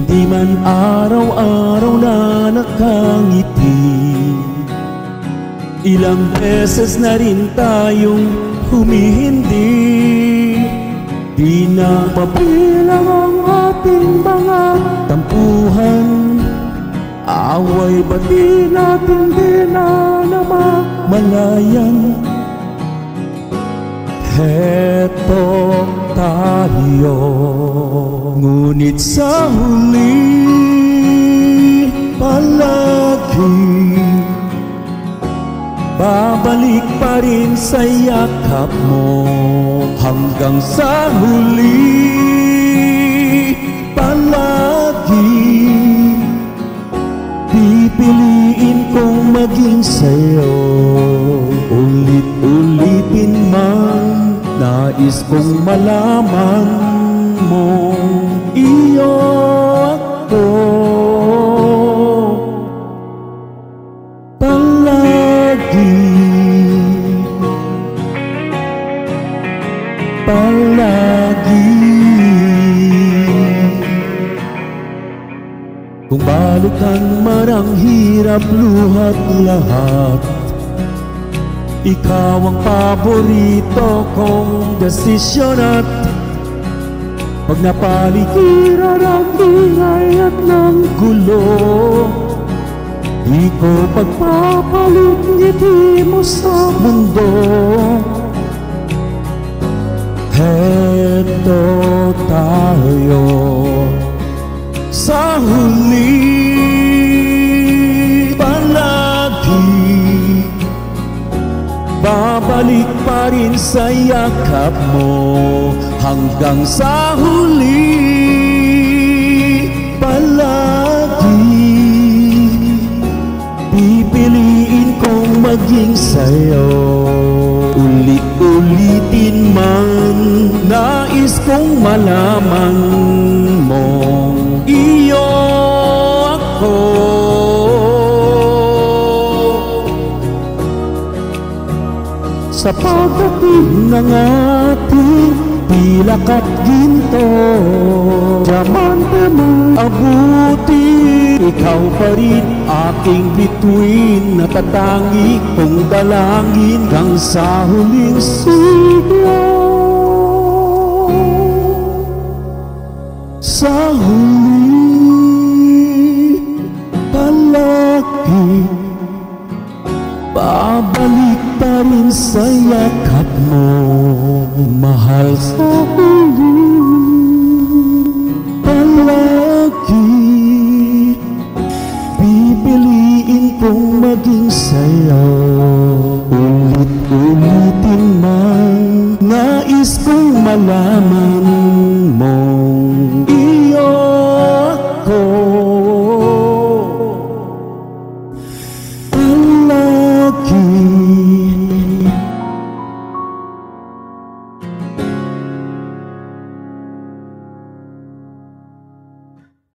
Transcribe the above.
Hindi man araw-araw na nakangiti, ilang beses na rin tayong humihindi. Di na mabilang ang ating mga tampuhan, away ba't di natin di na namamalayan? Heto tayo, ngunit sa huli palagi babalik pa rin sa yakap mo. Hanggang sa huli palagi pipiliin kong maging sa'yo. Ulit-ulitin man, nais kong malaman mo iyo ako. Palagi kung balikan marang hirap luhat lahat, ikaw ang paborito kong desisyon. At pag napaligiran ang ingay at ng gulo, di ko pagpapalit ngiti mo sa mundo. Heto tayo sa huli palagi, babalik pa rin sa yakap mo. Hanggang sa huli palagi pipiliin kong maging sa'yo. Ulit-ulitin man, nais kong malaman mo iyo ako. Sa pagdating ng ating pilak at ginto, diamante man abuti, ikaw pa rin aking bituin, natatangi kong dalangin hanggang sa huling sigla. Sa huli palagi babalik pa rin sa yakap mo, mahal. Sa huli palagi pipiliin kong maging sa'yo. Ulit-ulitin man, nais kong malaman